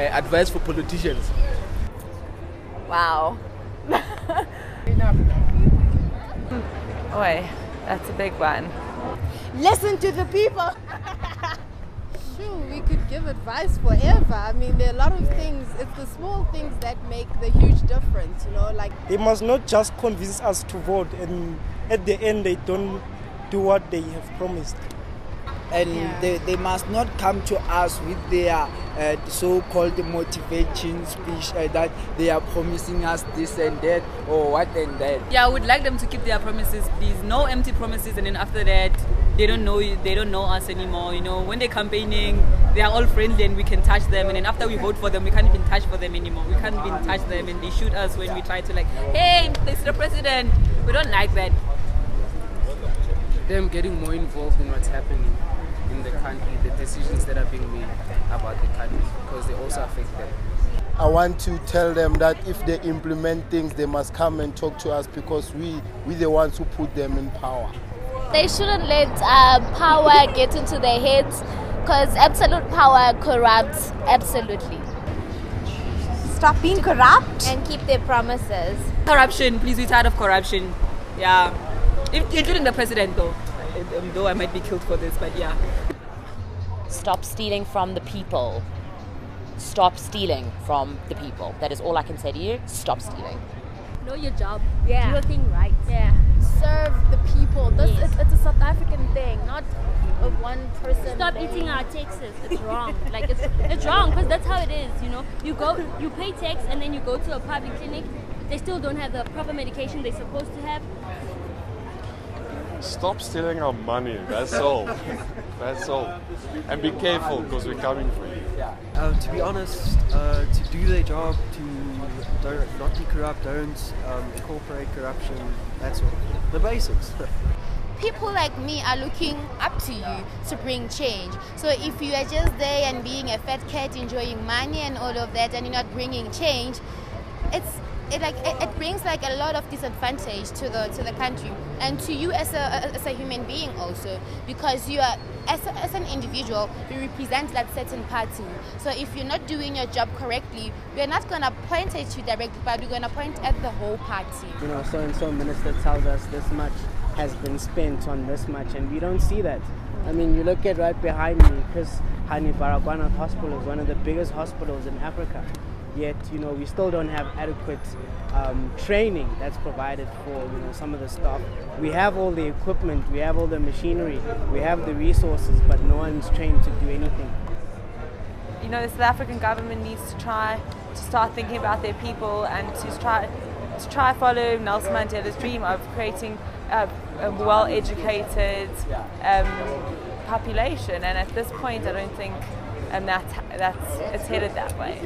advice for politicians? Wow. Oi, that's a big one. Listen to the people. Sure, we could give advice forever. I mean, there are a lot of things. It's the small things that make the huge difference, you know, like... They must not just convince us to vote and at the end they don't do what they have promised. And they must not come to us with their so-called motivation speech that they are promising us this and that or what and that. Yeah, I would like them to keep their promises, please. No empty promises, and then after that, they don't know us anymore. You know, when they're campaigning, they are all friendly and we can touch them, and then after we vote for them, we can't even touch for them anymore. We can't even touch them, and they shoot us when we try to, like, hey, Mr. President. We don't like that. Them getting more involved in what's happening in the country, the decisions that are being made about the country, because they also affect them. I want to tell them that if they implement things, they must come and talk to us, because we're the ones who put them in power. They shouldn't let power get into their heads, because absolute power corrupts absolutely. Stop being corrupt and keep their promises. Corruption, please, we're tired of corruption. Yeah, including the president though I might be killed for this, but yeah. Stop stealing from the people. Stop stealing from the people. That is all I can say to you. Stop stealing. Know your job. Yeah. Do your thing right. Yeah. Serve the people. It's a South African thing, not a one person. Stop eating our taxes. It's wrong. Like it's wrong, because that's how it is. You know, you pay tax and then you go to a public clinic. They still don't have the proper medication they're supposed to have. Stop stealing our money, that's all. That's all. And be careful, because we're coming for you. To be honest, to do their job, to not be corrupt, don't incorporate corruption, that's all. The basics. People like me are looking up to you to bring change. So if you are just there and being a fat cat, enjoying money and all of that, and you're not bringing change, it brings like a lot of disadvantage to the country and to you as a human being also, because you are as an individual, you represent that certain party. So if you're not doing your job correctly, we're not going to point at you directly, but we're going to point at the whole party. You know, so and so minister tells us this much has been spent on this much, and we don't see that. I mean, you look at right behind me, Chris Hani Baragwanath Hospital is one of the biggest hospitals in Africa. Yet, you know, we still don't have adequate training that's provided for, you know, some of the staff. We have all the equipment, we have all the machinery, we have the resources, but no one's trained to do anything. You know, the South African government needs to start thinking about their people and to try follow Nelson Mandela's dream of creating a well-educated population. And at this point, I don't think it's headed that way.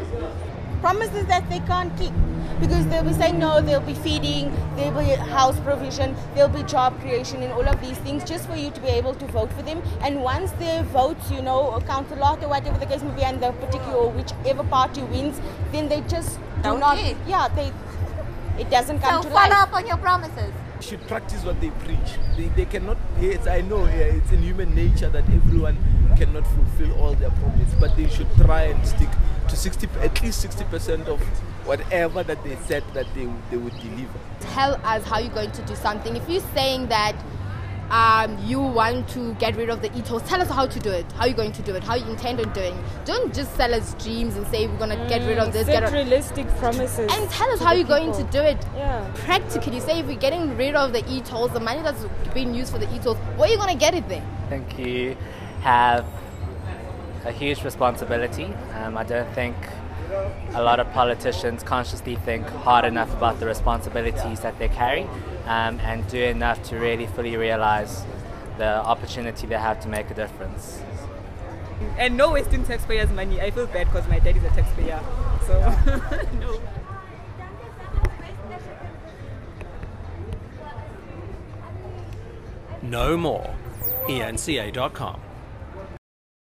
Promises that they can't keep, because they'll be saying no, they'll be feeding, there'll be house provision, there'll be job creation and all of these things just for you to be able to vote for them. And once their votes, you know, count a lot or whatever the case may be, and the particular or whichever party wins, then they just do not. Yeah, it doesn't come to life. So follow up on your promises. Should practice what they preach. They cannot. Yes, I know. It's in human nature that everyone cannot fulfill all their promises, but they should try and stick to at least 60% of whatever that they said that they would deliver. Tell us how you're going to do something. If you're saying that you want to get rid of the e-tolls, tell us how to do it, how you're going to do it, how you intend on doing it. Don't just sell us dreams and say we're going to get rid of this. Set realistic promises. And tell us how you're going to do it. Yeah. Practically, say if we're getting rid of the e-tolls, the money that's being used for the e-tolls, where are you going to get it then? I think you have a huge responsibility. I don't think a lot of politicians consciously think hard enough about the responsibilities that they carry and do enough to really fully realize the opportunity they have to make a difference. And no wasting taxpayers' money. I feel bad because my dad is a taxpayer, so no. Know more. ENCA.com